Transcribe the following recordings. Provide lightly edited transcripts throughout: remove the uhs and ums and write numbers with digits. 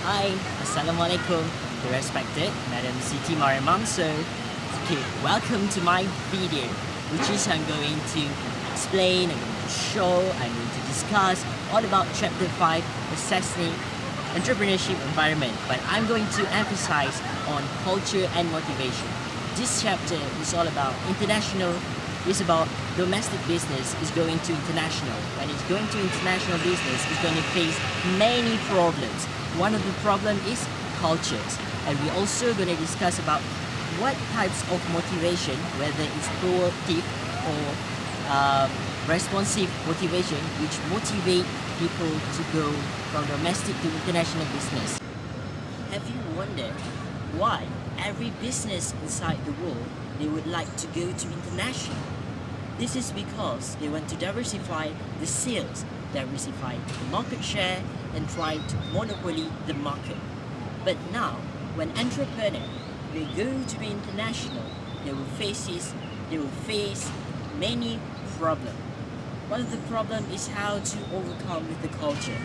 Hi, Assalamualaikum, the respected Madam Siti Mariam. So, welcome to my video, which is I'm going to explain, I'm going to show, I'm going to discuss all about Chapter 5, Assessing Entrepreneurship Environment. But I'm going to emphasize on culture and motivation. This chapter is all about international. It's about domestic business is going to international. When it's going to international business, it's going to face many problems. One of the problem is cultures, and we're also going to discuss about what types of motivation, whether it's proactive or responsive motivation, which motivate people to go from domestic to international business. Have you wondered why every business inside the world they would like to go to international? This is because they want to diversify the sales, diversify the market share, and try to monopoly the market. But now, when entrepreneurs they go to be international, they will face many problems. One of the problems is how to overcome with the culture,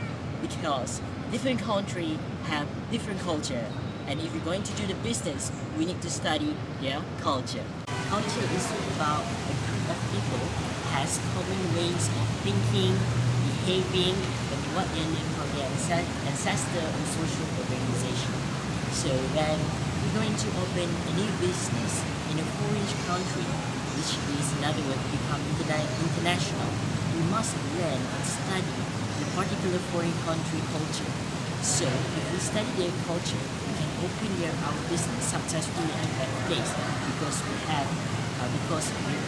because different countries have different culture, and if you're going to do the business, we need to study their culture. Culture is about a group of people has common ways of thinking, behaving, and what they learn from their ancestor and social organization. So when we're going to open a new business in a foreign country, which is in other words become international, we must learn and study the particular foreign country culture. So if we study their culture, we can open our business successfully at that place, because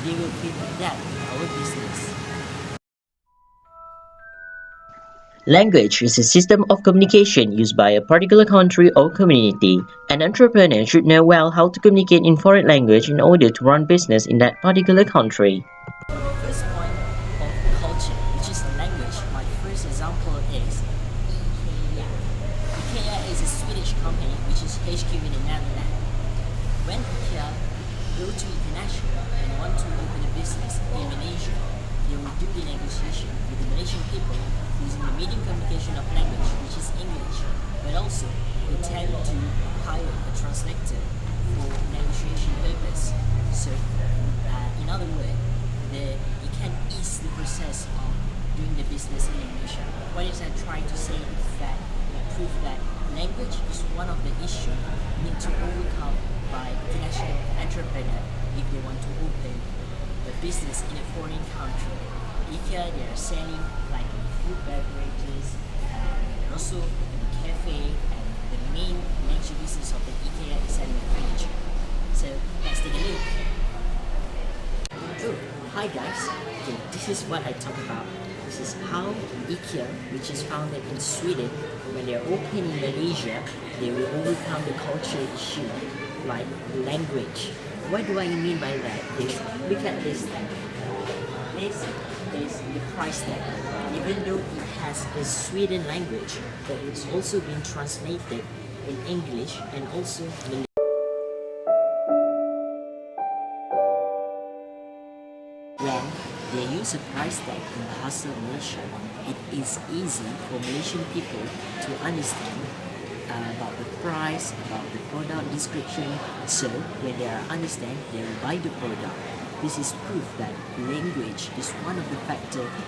they will fit that our business. Language is a system of communication used by a particular country or community. An entrepreneur should know well how to communicate in foreign language in order to run business in that particular country. First point of culture, which is language, my first example is IKEA. IKEA is a Swedish company which is HQ in the Netherlands. When IKEA go to international and want to open a business in Malaysia, they will do the negotiation with the Malaysian people using the medium communication of language, which is English, but also they tend to hire a translator for negotiation purpose. So, in other words, it can ease the process of doing the business in Indonesia. What is I trying to say is that prove that language is one of the issues need to overcome by international entrepreneurs if they want to open a business in a foreign country. IKEA, they are selling like food beverages, and also a cafe, and the main major business of the IKEA is selling furniture. So let's take a look. Oh, hi guys. Okay, this is what I talk about. This is how IKEA, which is founded in Sweden, when they are open in Malaysia, they will overcome the culture issue. like language. What do I mean by that is, look at this thing. This is the price tag. Even though it has a Sweden language, but it's also been translated in English and also Malay. When they use a price tag in Bahasa Malaysia, it is easy for Malaysian people to understand about the price, about the product description. So when they understand, they will buy the product. This is proof that language is one of the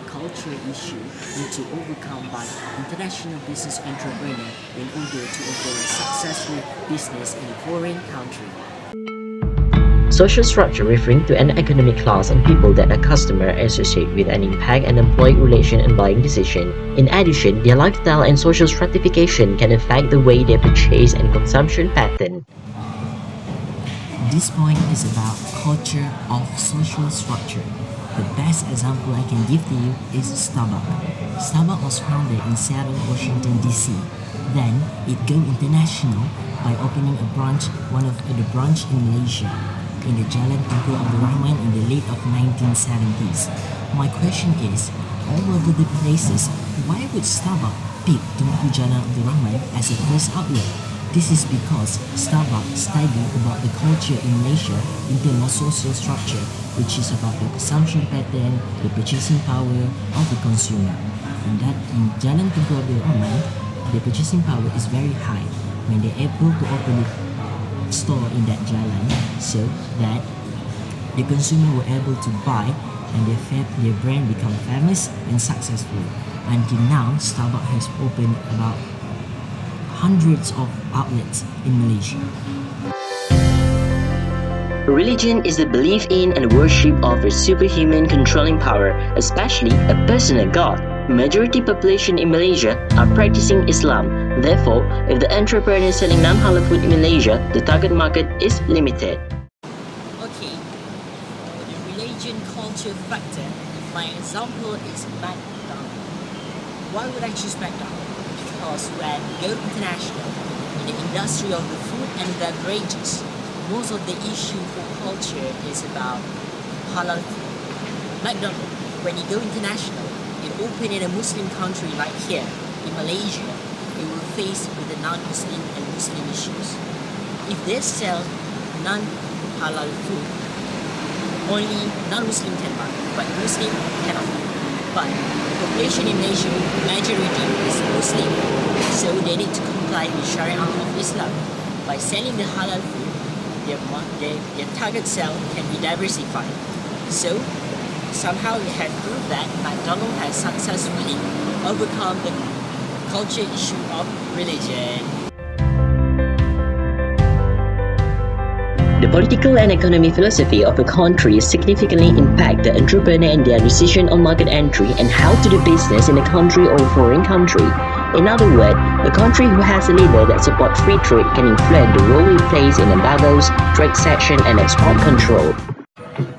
culture issue need to overcome by international business entrepreneur in order to open a successful business in a foreign country. Social structure referring to an economic class and people that a customer associate with an impact and employee relation and buying decision. In addition, their lifestyle and social stratification can affect the way they purchase and consumption pattern. This point is about culture of social structure. The best example I can give to you is Starbucks. Starbucks was founded in Seattle, Washington, D.C. Then it go international by opening one of the branch in Malaysia, in the Jalan Tunku Abdul Rahman in the late of 1970s. My question is, all over the places, why would Starbucks pick Tunku Jalan Abdul Rahman as a first outlet? This is because Starbucks studied about the culture in Malaysia in terms of social structure, which is about the consumption pattern, the purchasing power of the consumer. And that in Jalan Tunku Abdul Rahman, the purchasing power is very high when they're able to open it store in that jalan, so that the consumer were able to buy and their brand become famous and successful. Until now, Starbucks has opened about hundreds of outlets in Malaysia. Religion is the belief in and worship of a superhuman controlling power, especially a personal god. Majority population in Malaysia are practicing Islam. Therefore, if the entrepreneur selling non-halal food in Malaysia, the target market is limited. Okay, the religion culture factor, my example is McDonald's. Why would I choose McDonald's? Because when you go international in the industry of the food and beverages, most of the issue for culture is about halal food. McDonald's, when you go international, it open in a Muslim country like here in Malaysia, it will face with the non-Muslim and Muslim issues. If they sell non-halal food, only non-Muslim can buy, but Muslim cannot. But the population in Malaysia, majority is Muslim, so they need to comply with Sharia of Islam. By selling the halal food, their target sale can be diversified. So somehow we have proved that McDonald's has successfully overcome the culture issue of religion. The political and economic philosophy of a country significantly impact the entrepreneur and their decision on market entry and how to do business in a country or foreign country. In other words, a country who has a leader that supports free trade can influence the role it plays in embargoes, trade section, and export control.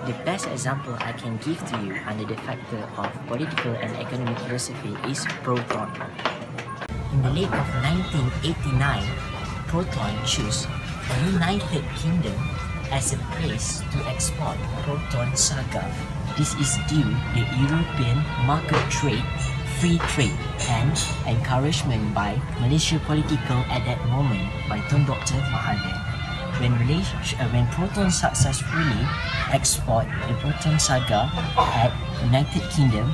The best example I can give to you under the factor of political and economic philosophy is Proton. In the late of 1989, Proton chose the United Kingdom as a place to export Proton Saga. This is due to European market trade, free trade, and encouragement by Malaysia political at that moment by Tun Dr. Mahathir. When Proton successfully export the Proton Saga at United Kingdom,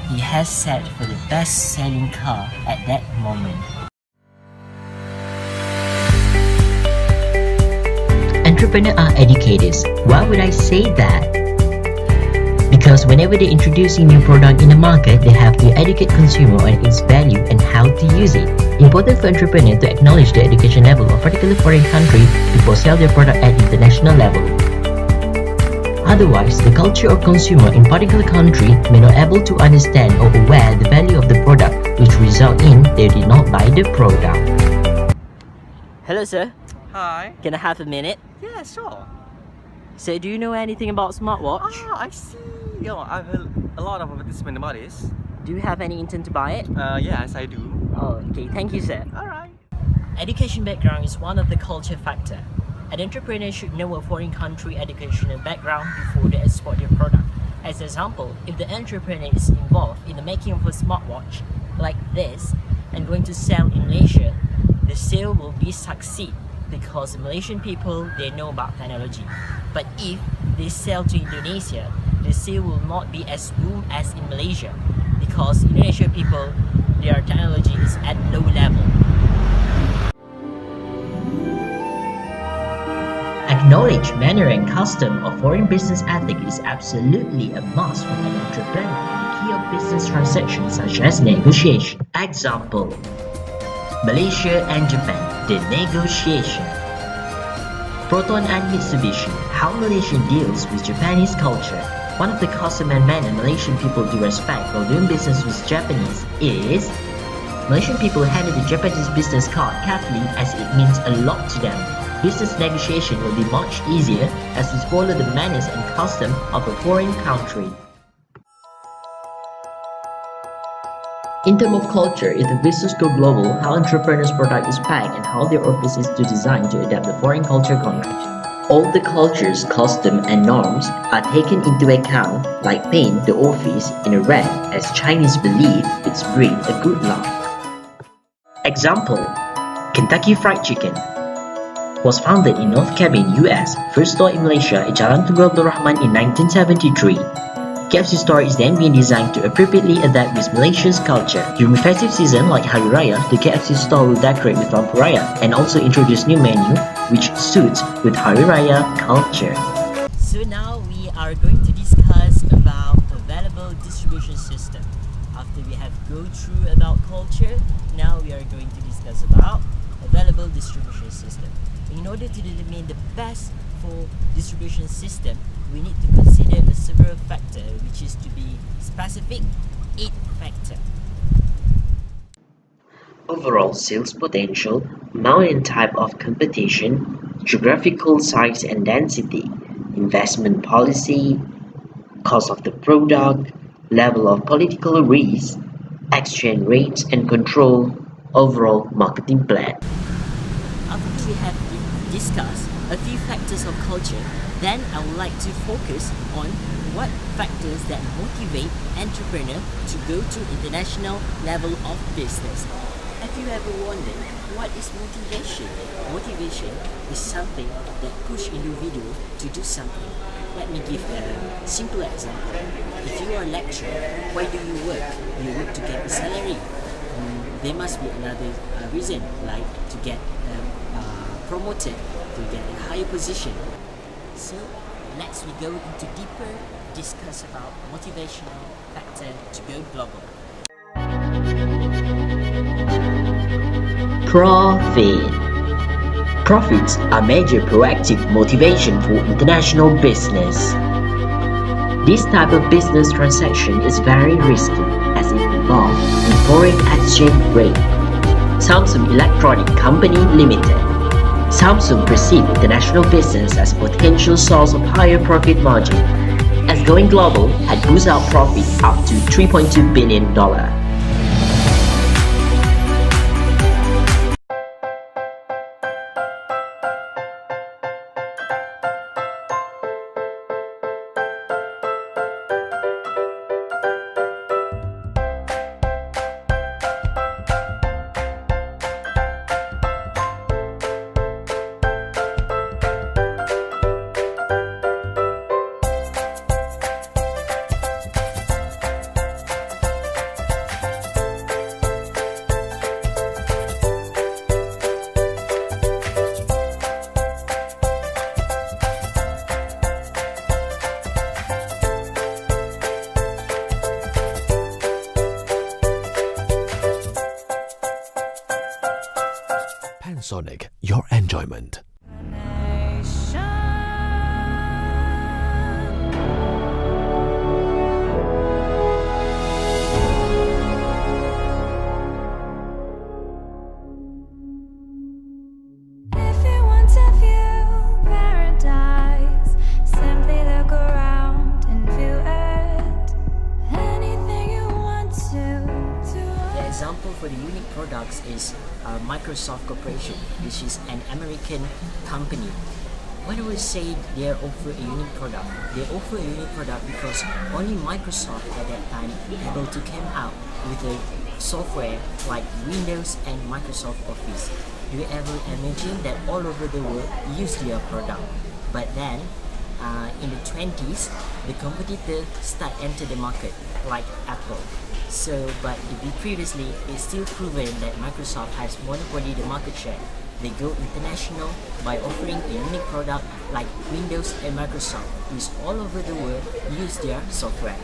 he has set for the best-selling car at that moment. Entrepreneurs are educators. Why would I say that? Because whenever they're introducing new product in the market, they have to educate consumer on its value and how to use it. Important for entrepreneurs to acknowledge the education level of particular foreign country before sell their product at international level. Otherwise, the culture of consumer in particular country may not able to understand or aware the value of the product, which result in they did not buy the product. Hello, sir. Hi. Can I have a minute? Yeah, sure. So, do you know anything about smartwatch? Ah, I see. I've heard a lot of advertisement about this. Do you have any intent to buy it? Yes, I do. Oh, okay. Thank you, sir. Alright. Education background is one of the culture factor. An entrepreneur should know a foreign country educational background before they export their product. As an example, if the entrepreneur is involved in the making of a smartwatch like this and going to sell in Malaysia, the sale will be succeed because the Malaysian people, they know about technology. But if they sell to Indonesia, the sale will not be as boom as in Malaysia because Indonesian people, their technology is at low level. Acknowledge manner and custom of foreign business ethic is absolutely a must for an entrepreneur in the key of business transactions such as negotiation. Example: Malaysia and Japan, the negotiation. Proton and Mitsubishi, how Malaysia deals with Japanese culture. One of the custom and manner Malaysian people do respect while doing business with Japanese is Malaysian people handle the Japanese business card carefully as it means a lot to them. Business negotiation will be much easier as we follow the manners and custom of a foreign country. In terms of culture, if the business go global, how entrepreneurs' product is packed and how their office is designed to adapt the foreign culture context. All the cultures, custom and norms are taken into account, like paint the office in a red as Chinese believe it's bring a good luck. Example: Kentucky Fried Chicken was founded in North Cabin, US, first store in Malaysia at Jalan Tunku Abdul Rahman in 1973. KFC store is then being designed to appropriately adapt with Malaysia's culture. During festive season like Hari Raya, the KFC store will decorate with lampu raya and also introduce new menu which suits with Hari Raya culture. So now we are going to discuss about available distribution system. After we have go through about culture, now we are going to discuss about available distribution system. In order to determine the best for distribution system, we need to consider the several factor, which is to be specific 8 factor. Overall sales potential, amount and type of competition, geographical size and density, investment policy, cost of the product, level of political risk, exchange rates and control, overall marketing plan. After we have discussed a few factors of culture, then I would like to focus on what factors that motivate entrepreneur to go to international level of business. Have you ever wondered what is motivation? Motivation is something that push individual to do something. Let me give a simple example. If you are a lecturer, why do you work? You work to get a salary. There must be another reason, like to get promoted, to get a higher position. So let's go into deeper discuss about motivational factor to go global. Profit. Profits are major proactive motivation for international business. This type of business transaction is very risky as it involves in foreign exchange rate. Samsung Electronic Company Limited. Samsung perceived international business as a potential source of higher profit margin, as going global had boosted out profit up to $3.2 billion. Sonic, your enjoyment. For the unique products is Microsoft Corporation, which is an American company. When we say they offer a unique product, they offer a unique product because only Microsoft at that time able to come out with a software like Windows and Microsoft Office. Do you ever imagine that all over the world use their product? But then, in the 20s, the competitor start enter the market like Apple. So, but previously, it's still proven that Microsoft has monopoly the market share. They go international by offering a unique product like Windows and Microsoft, which all over the world use their software.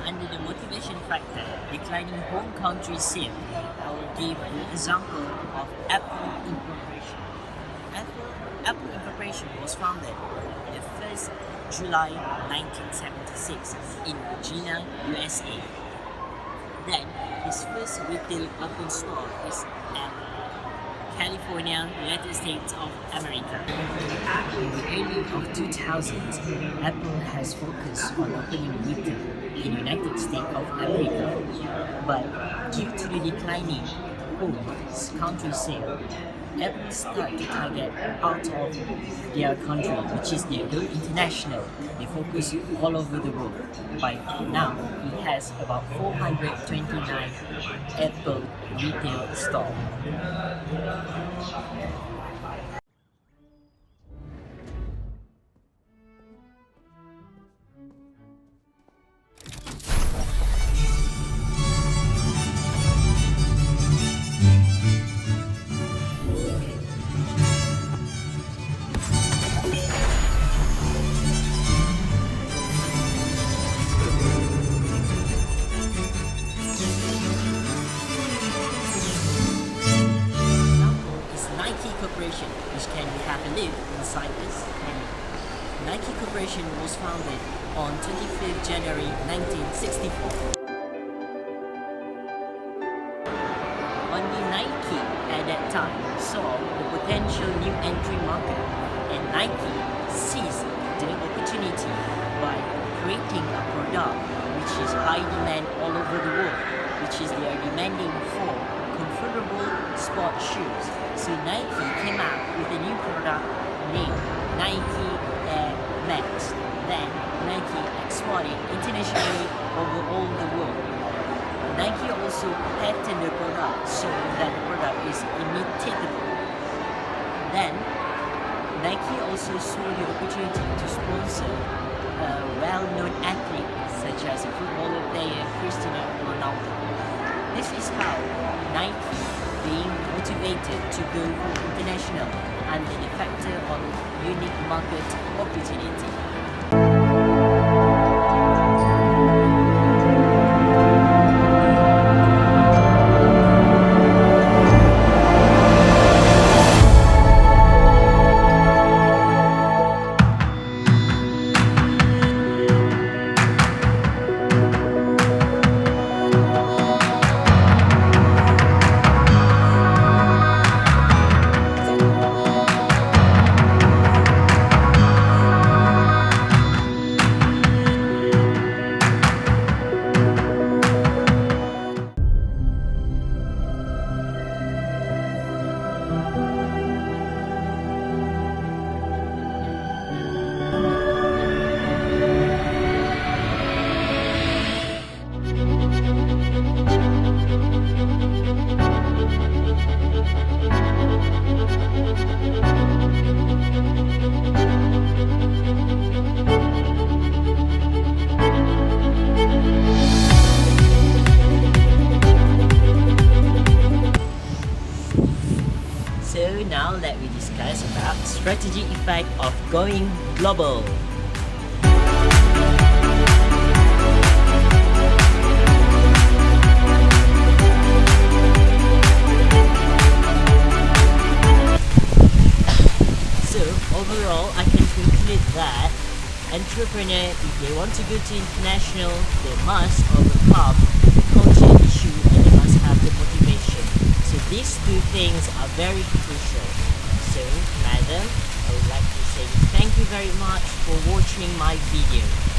Under the motivation factor, declining home country sale, I will give the example of Apple Incorporation. Apple Incorporation was founded the 1st July 1976 in Virginia, USA. Then, his first retail Apple store is at California, United States of America. In the early of 2000s, Apple has focused on opening retail in the United States of America, but due to the declining home country sale, Apple started to target out of their country, which is they go international. They focus all over the world. By now, it has about 429 Apple retail stores. Corporation, which can we have a look inside this menu. Nike Corporation was founded on 25th January 1964. Only Nike at that time saw the potential new entry market, and Nike seized the opportunity by creating a product which is high demand all over the world, which is they are demanding for comfortable sport shoes. So Nike came out with a new product named Nike Air Max. Then Nike exported internationally over all the world. Nike also patented the product so that the product is imitatable. Then Nike also saw the opportunity to sponsor a well-known athlete such as a footballer player Cristiano Ronaldo. This is how Nike being motivated to go international under the factor of unique market opportunity. now let me discuss about strategic effect of going global. So overall, I can conclude that entrepreneur, if they want to go to international, they must overcome the culture issue and they must have the motivation. So these two things are very crucial. So, madam, I would like to say thank you very much for watching my video.